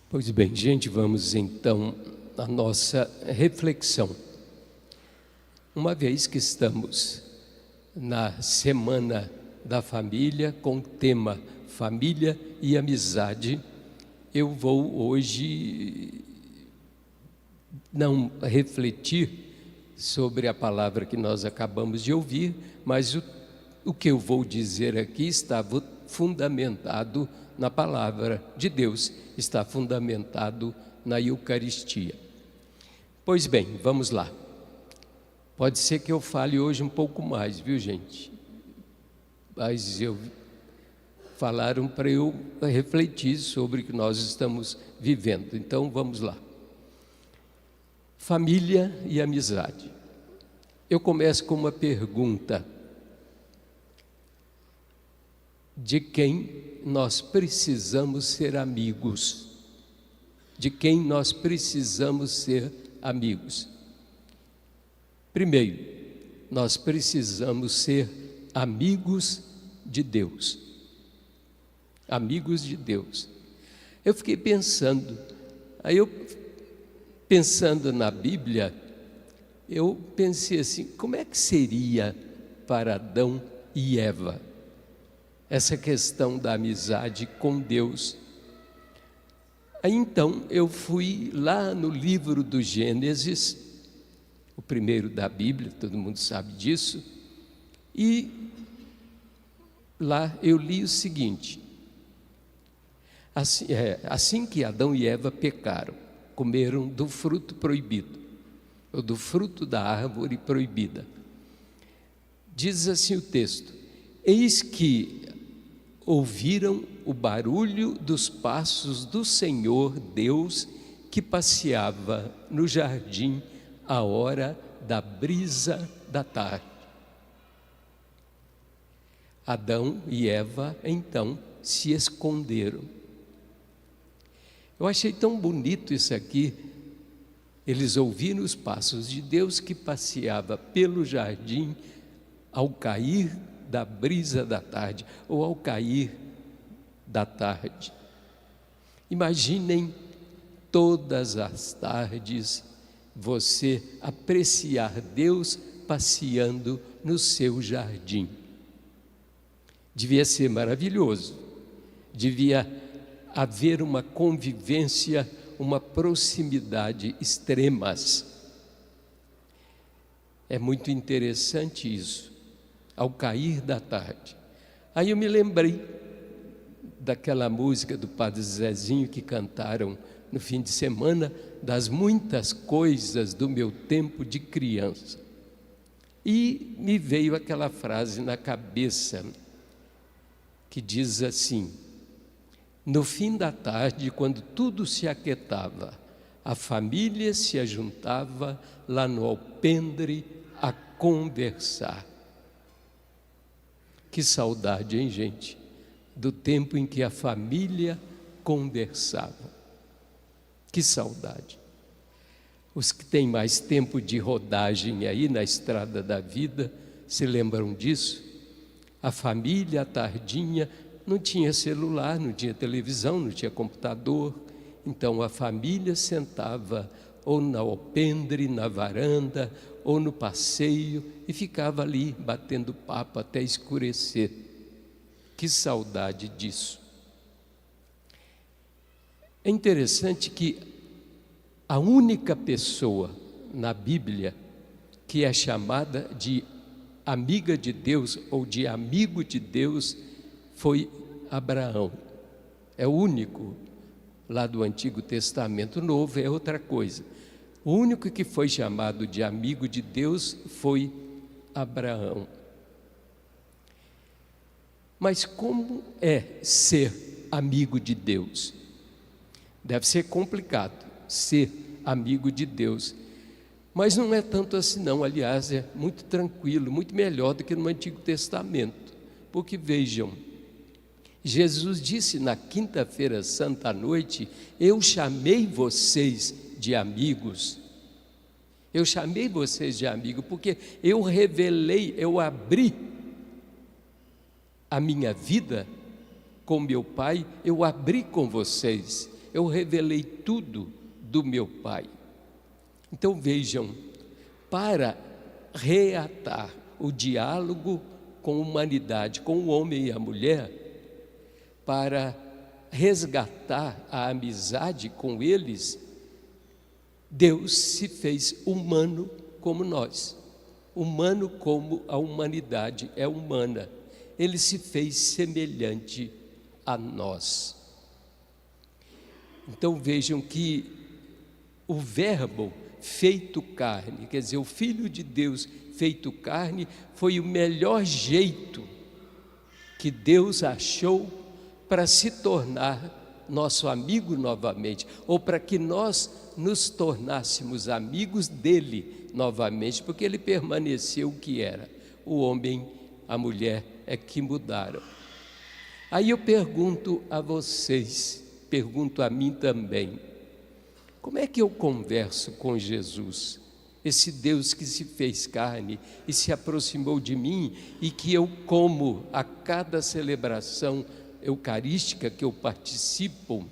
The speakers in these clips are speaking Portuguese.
Pois bem, gente, vamos então à nossa reflexão. Uma vez que estamos na Semana da Família, com o tema Família e Amizade, eu vou hoje não refletir sobre a palavra que nós acabamos de ouvir, mas o que eu vou dizer aqui está fundamentado na palavra de Deus, está fundamentado na Eucaristia. Pois bem, vamos lá. Pode ser que eu fale hoje um pouco mais, viu, gente? Mas falaram para eu refletir sobre o que nós estamos vivendo. Então, vamos lá. Família e amizade. Eu começo com uma pergunta. De quem nós precisamos ser amigos? De quem nós precisamos ser amigos? Primeiro, nós precisamos ser amigos de Deus. Amigos de Deus. Eu fiquei pensando, pensando na Bíblia, eu pensei assim, como é que seria para Adão e Eva essa questão da amizade com Deus? Aí então eu fui lá no livro do Gênesis, o primeiro da Bíblia, todo mundo sabe disso, e lá eu li o seguinte: assim que Adão e Eva pecaram, comeram do fruto proibido, ou do fruto da árvore proibida. Diz assim o texto: eis que ouviram o barulho dos passos do Senhor Deus que passeava no jardim à hora da brisa da tarde. Adão e Eva então se esconderam. Eu achei tão bonito isso aqui. Eles ouviram os passos de Deus que passeava pelo jardim ao cair da brisa da tarde, ou ao cair da tarde. Imaginem todas as tardes você apreciar Deus passeando no seu jardim. Devia ser maravilhoso, devia haver uma convivência, uma proximidade extremas. É muito interessante isso. Ao cair da tarde. Aí eu me lembrei daquela música do Padre Zezinho que cantaram no fim de semana, das muitas coisas do meu tempo de criança. E me veio aquela frase na cabeça que diz assim: no fim da tarde, quando tudo se aquietava, a família se ajuntava lá no alpendre a conversar. Que saudade, hein, gente? Do tempo em que a família conversava. Que saudade. Os que têm mais tempo de rodagem aí na estrada da vida se lembram disso? A família, à tardinha, não tinha celular, não tinha televisão, não tinha computador. Então a família sentava ou no alpendre, na varanda, ou no passeio, e ficava ali batendo papo até escurecer. Que saudade disso. É interessante que a única pessoa na Bíblia que é chamada de amiga de Deus ou de amigo de Deus foi Abraão. É o único lá do Antigo Testamento. Novo é outra coisa. O único que foi chamado de amigo de Deus foi Abraão. Mas como é ser amigo de Deus? Deve ser complicado ser amigo de Deus. Mas não é tanto assim não, aliás, é muito tranquilo, muito melhor do que no Antigo Testamento. Porque vejam, Jesus disse na quinta-feira santa à noite: eu chamei vocês de amigos. Eu chamei vocês de amigos porque eu revelei, eu abri a minha vida com meu Pai, eu abri com vocês, eu revelei tudo do meu Pai. Então vejam, para reatar o diálogo com a humanidade, com o homem e a mulher, para resgatar a amizade com eles, Deus se fez humano como nós, humano como a humanidade é humana. Ele se fez semelhante a nós. Então vejam que o Verbo feito carne, quer dizer, o Filho de Deus feito carne, foi o melhor jeito que Deus achou para se tornar nosso amigo novamente, ou para que nós nos tornássemos amigos dele novamente, porque ele permaneceu o que era. O homem, a mulher é que mudaram. Aí eu pergunto a vocês, pergunto a mim também, como é que eu converso com Jesus? Esse Deus que se fez carne e se aproximou de mim e que eu como a cada celebração eucarística que eu participo.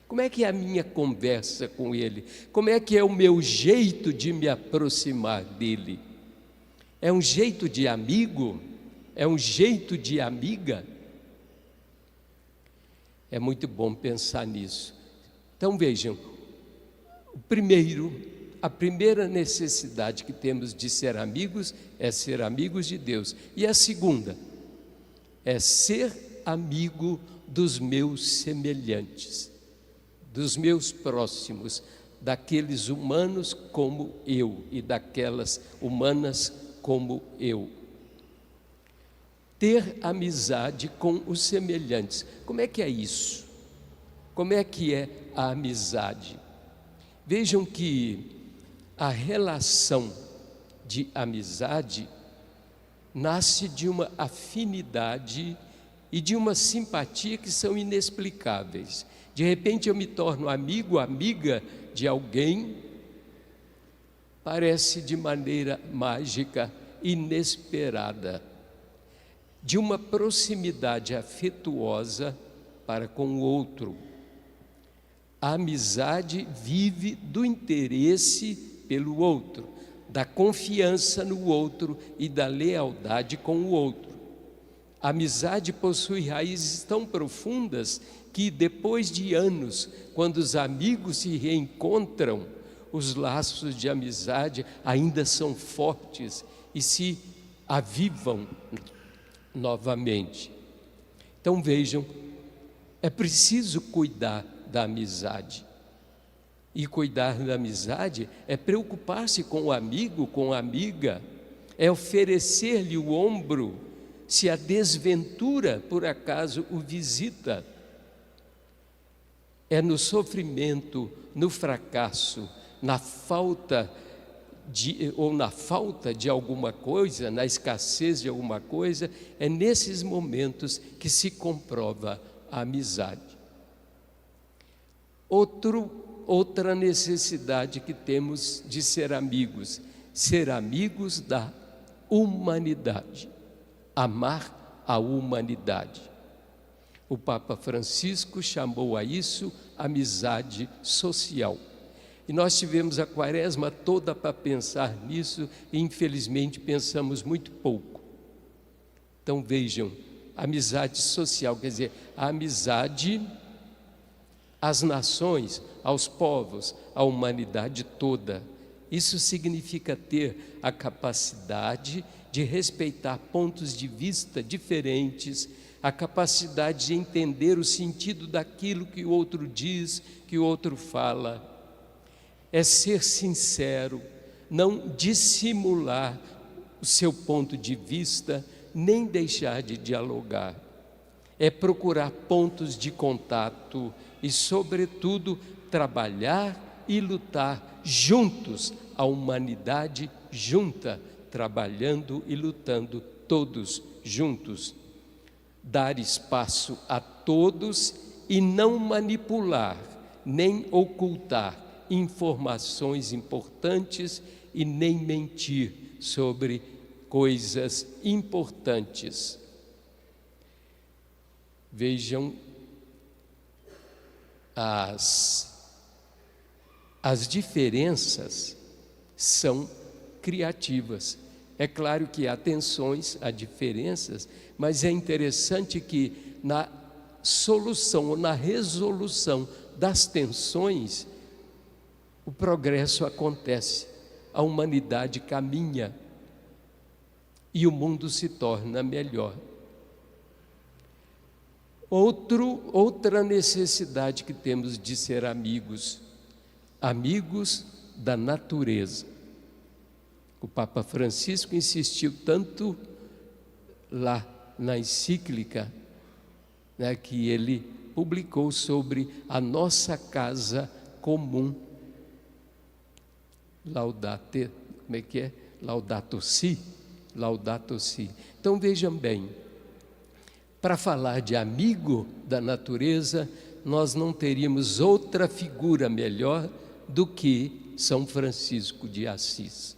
Como é que é a minha conversa com Ele? Como é que é o meu jeito de me aproximar dEle? É um jeito de amigo? É um jeito de amiga? É muito bom pensar nisso. Então vejam, a primeira necessidade que temos de ser amigos é ser amigos de Deus. E a segunda é ser amigo dos meus semelhantes, dos meus próximos, daqueles humanos como eu e daquelas humanas como eu. Ter amizade com os semelhantes. Como é que é isso? Como é que é a amizade? Vejam que a relação de amizade nasce de uma afinidade e de uma simpatia que são inexplicáveis. De repente eu me torno amigo, amiga de alguém, parece de maneira mágica, inesperada, de uma proximidade afetuosa para com o outro. A amizade vive do interesse pelo outro, da confiança no outro e da lealdade com o outro. A amizade possui raízes tão profundas que depois de anos, quando os amigos se reencontram, os laços de amizade ainda são fortes e se avivam novamente. Então vejam, é preciso cuidar da amizade. E cuidar da amizade é preocupar-se com o amigo, com a amiga, é oferecer-lhe o ombro se a desventura por acaso o visita. É no sofrimento, no fracasso, na falta de alguma coisa, na escassez de alguma coisa, é nesses momentos que se comprova a amizade. Outra necessidade que temos de ser amigos da humanidade, amar a humanidade. O Papa Francisco chamou a isso amizade social. E nós tivemos a quaresma toda para pensar nisso e infelizmente pensamos muito pouco. Então vejam, amizade social, quer dizer, a amizade às nações, aos povos, à humanidade toda. Isso significa ter a capacidade de respeitar pontos de vista diferentes, a capacidade de entender o sentido daquilo que o outro diz, que o outro fala. É ser sincero, não dissimular o seu ponto de vista, nem deixar de dialogar. É procurar pontos de contato e, sobretudo, trabalhar e lutar juntos, a humanidade junta, trabalhando e lutando todos juntos. Dar espaço a todos e não manipular, nem ocultar informações importantes e nem mentir sobre coisas importantes. Vejam as diferenças são criativas. É claro que há tensões, há diferenças, mas é interessante que na solução ou na resolução das tensões, o progresso acontece, a humanidade caminha e o mundo se torna melhor. Outra necessidade que temos de ser amigos da natureza. O Papa Francisco insistiu tanto lá na encíclica, né, que ele publicou sobre a nossa casa comum. Laudate, como é que é? Laudato Si. Laudato Si. Então vejam bem, para falar de amigo da natureza, nós não teríamos outra figura melhor do que São Francisco de Assis.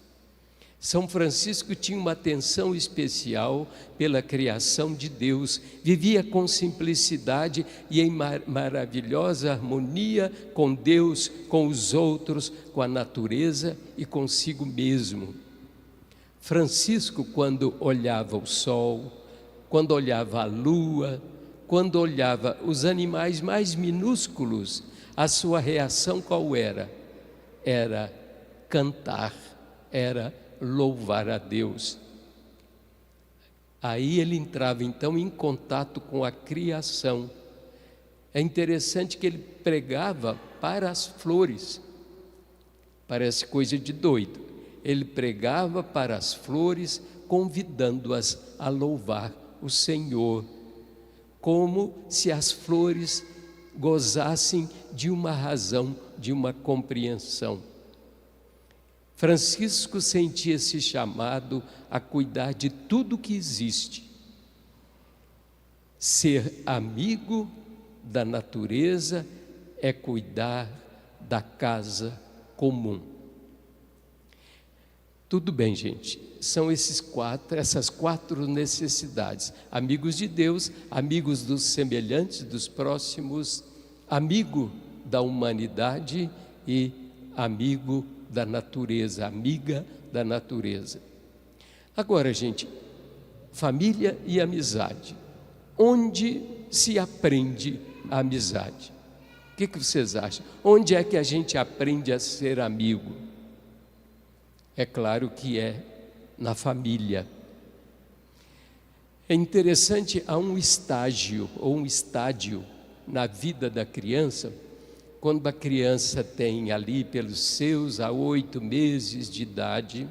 São Francisco tinha uma atenção especial pela criação de Deus, vivia com simplicidade e em maravilhosa harmonia com Deus, com os outros, com a natureza e consigo mesmo. Francisco, quando olhava o sol, quando olhava a lua, quando olhava os animais mais minúsculos, a sua reação qual era? Era cantar, era louvar a Deus. Aí ele entrava então em contato com a criação. É interessante que ele pregava para as flores. Parece coisa de doido. Ele pregava para as flores, convidando-as a louvar o Senhor, como se as flores gozassem de uma razão, de uma compreensão. Francisco sentia-se chamado a cuidar de tudo que existe. Ser amigo da natureza é cuidar da casa comum. Tudo bem, gente, são essas quatro necessidades: amigos de Deus, amigos dos semelhantes, dos próximos, amigo da humanidade e amigo da natureza, amiga da natureza. Agora, gente, família e amizade. Onde se aprende a amizade? O que vocês acham? Onde é que a gente aprende a ser amigo? É claro que é na família. É interessante, há um estágio ou um estádio na vida da criança, quando a criança tem ali pelos 6 a 8 meses de idade,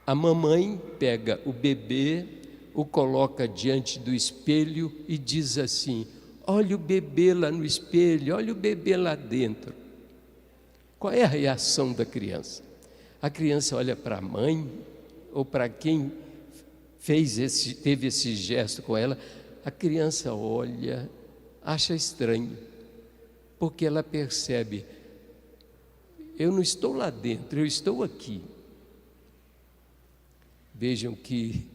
a mamãe pega o bebê, o coloca diante do espelho e diz assim: olha o bebê lá no espelho, olha o bebê lá dentro. Qual é a reação da criança? A criança olha para a mãe, ou para quem teve esse gesto com ela, a criança olha, acha estranho, porque ela percebe: eu não estou lá dentro, eu estou aqui. Vejam que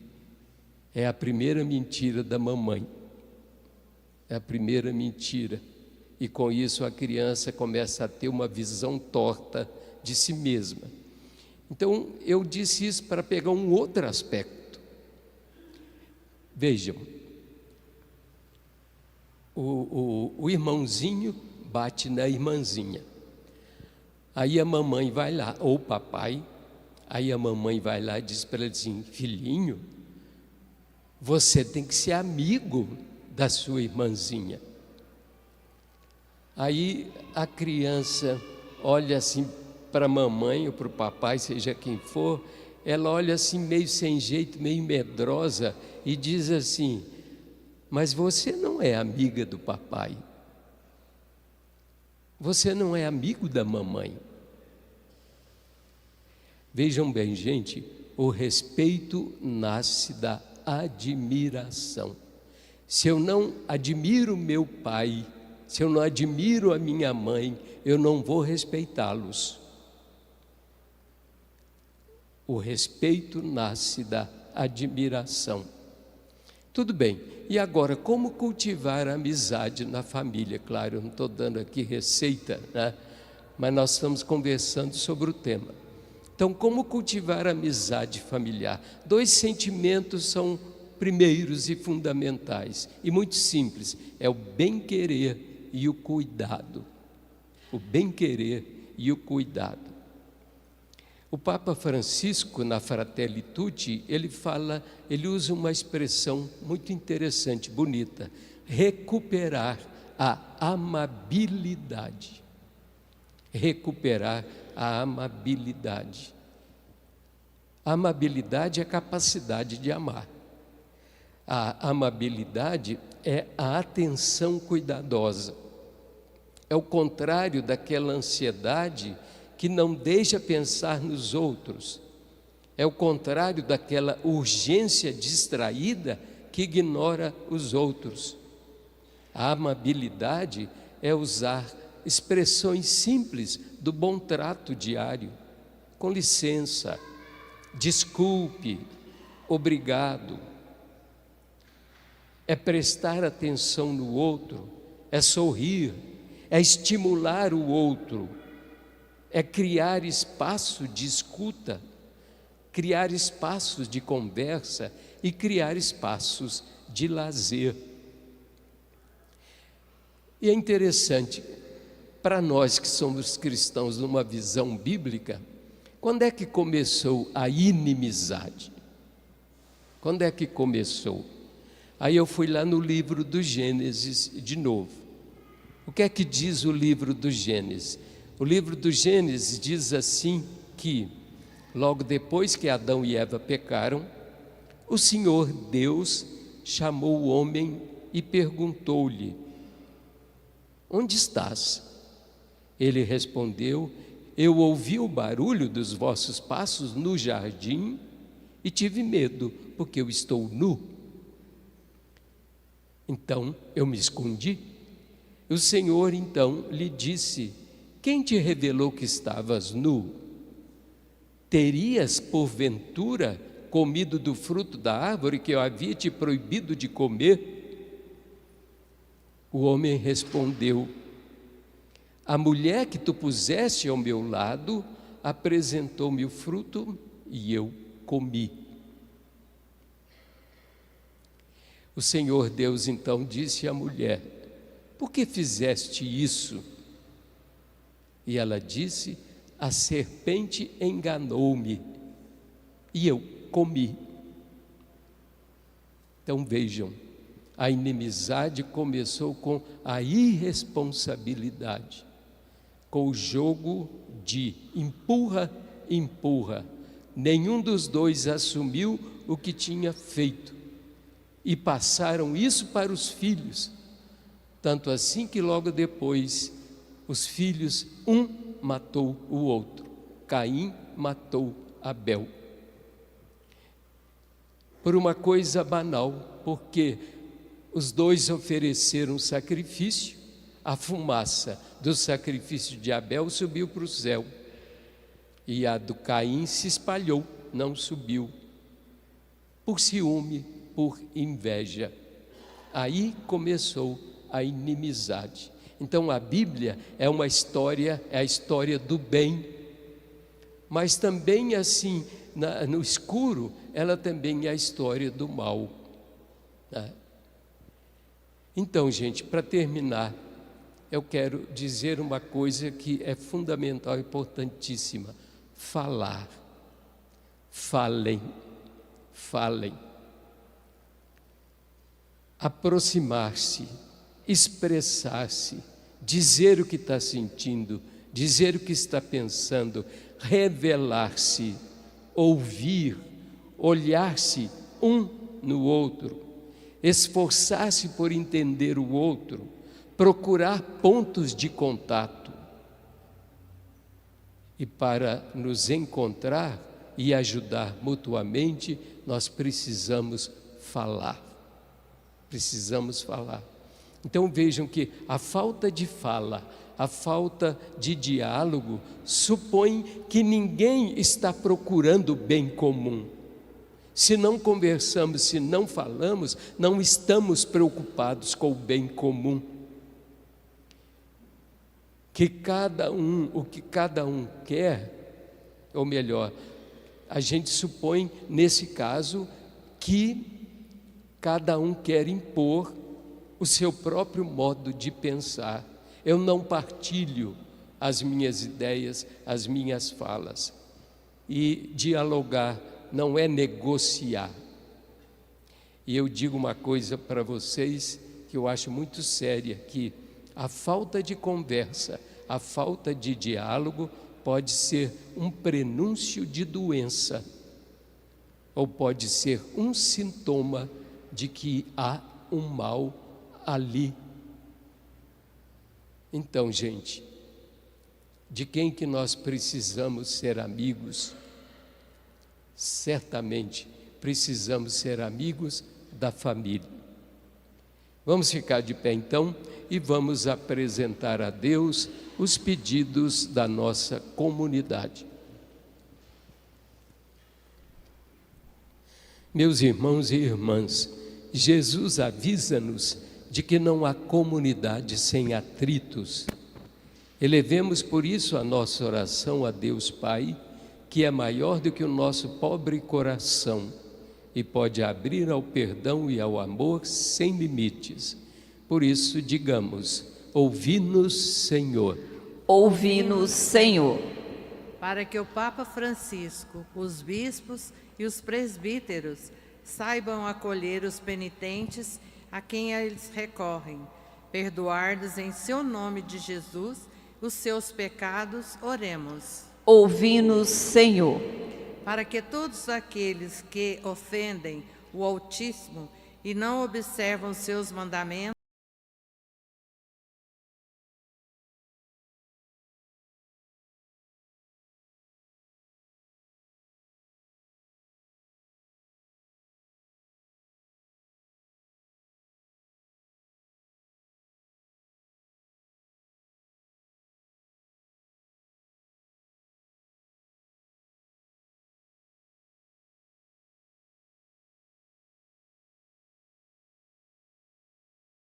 é a primeira mentira da mamãe, é a primeira mentira, e com isso a criança começa a ter uma visão torta de si mesma. Então eu disse isso para pegar um outro aspecto. Vejam, o irmãozinho bate na irmãzinha, aí a mamãe vai lá, ou o papai, aí a mamãe vai lá e diz para ele assim: filhinho, você tem que ser amigo da sua irmãzinha. Aí a criança olha assim para a mamãe ou para o papai, seja quem for, ela olha assim meio sem jeito, meio medrosa e diz assim: mas você não é amiga do papai, você não é amigo da mamãe. Vejam bem, gente, o respeito nasce da admiração. Se eu não admiro meu pai, se eu não admiro a minha mãe, eu não vou respeitá-los. O respeito nasce da admiração. Tudo bem, e agora, como cultivar a amizade na família? Claro, eu não estou dando aqui receita, né? Mas nós estamos conversando sobre o tema. Então, como cultivar a amizade familiar? 2 sentimentos são primeiros e fundamentais, e muito simples: é o bem-querer e o cuidado. O bem-querer e o cuidado. O Papa Francisco, na Fratelli Tutti, ele usa uma expressão muito interessante, bonita: recuperar a amabilidade. Recuperar a amabilidade. A amabilidade é a capacidade de amar. A amabilidade é a atenção cuidadosa. É o contrário daquela ansiedade que não deixa pensar nos outros. É o contrário daquela urgência distraída que ignora os outros. A amabilidade é usar expressões simples do bom trato diário. Com licença, desculpe, obrigado. É prestar atenção no outro, é sorrir, é estimular o outro, é criar espaço de escuta, criar espaços de conversa e criar espaços de lazer. E é interessante, para nós que somos cristãos numa visão bíblica, quando é que começou a inimizade? Quando é que começou? Aí eu fui lá no livro do Gênesis de novo. O que é que diz o livro do Gênesis? O livro do Gênesis diz assim que, logo depois que Adão e Eva pecaram, o Senhor Deus chamou o homem e perguntou-lhe: onde estás? Ele respondeu: eu ouvi o barulho dos vossos passos no jardim e tive medo, porque eu estou nu. Então eu me escondi. O Senhor então lhe disse: quem te revelou que estavas nu? Terias, porventura, comido do fruto da árvore que eu havia te proibido de comer? O homem respondeu: a mulher que tu puseste ao meu lado apresentou-me o fruto e eu comi. O Senhor Deus então disse à mulher: por que fizeste isso? E ela disse: a serpente enganou-me e eu comi. Então vejam, a inimizade começou com a irresponsabilidade, com o jogo de empurra, empurra. Nenhum dos dois assumiu o que tinha feito e passaram isso para os filhos. Tanto assim que logo depois os filhos, um matou o outro. Caim matou Abel. Por uma coisa banal, porque os dois ofereceram sacrifício, a fumaça do sacrifício de Abel subiu para o céu e a do Caim se espalhou, não subiu, por ciúme, por inveja. Aí começou a inimizade. Então a Bíblia é uma história, é a história do bem, mas também assim, no escuro, ela também é a história do mal. Então, gente, para terminar, eu quero dizer uma coisa que é fundamental, importantíssima: falar. Falem, falem. Aproximar-se, expressar-se, dizer o que está sentindo, dizer o que está pensando, revelar-se, ouvir, olhar-se um no outro, esforçar-se por entender o outro, procurar pontos de contato. E para nos encontrar e ajudar mutuamente, nós precisamos falar. Precisamos falar. Então vejam que a falta de fala, a falta de diálogo, supõe que ninguém está procurando o bem comum, Se não conversamos, se não falamos, não estamos preocupados com o bem comum. O que cada um quer, ou melhor, a gente supõe nesse caso que cada um quer impor o seu próprio modo de pensar. Eu não partilho as minhas ideias, as minhas falas. E dialogar não é negociar. E eu digo uma coisa para vocês que eu acho muito séria, que a falta de conversa, a falta de diálogo pode ser um prenúncio de doença, ou pode ser um sintoma de que há um mal ali. Então, gente, de quem que nós precisamos ser amigos? Certamente precisamos ser amigos da família. Vamos ficar de pé então e vamos apresentar a Deus os pedidos da nossa comunidade. Meus irmãos e irmãs, Jesus avisa-nos de que não há comunidade sem atritos. Elevemos por isso a nossa oração a Deus Pai, que é maior do que o nosso pobre coração e pode abrir ao perdão e ao amor sem limites. Por isso, digamos: ouvi-nos, Senhor. Ouvi-nos, Senhor. Para que o Papa Francisco, os bispos e os presbíteros saibam acolher os penitentes a quem eles recorrem, perdoar-lhes em seu nome de Jesus os seus pecados, oremos. Ouvi-nos, Senhor. Para que todos aqueles que ofendem o Altíssimo e não observam seus mandamentos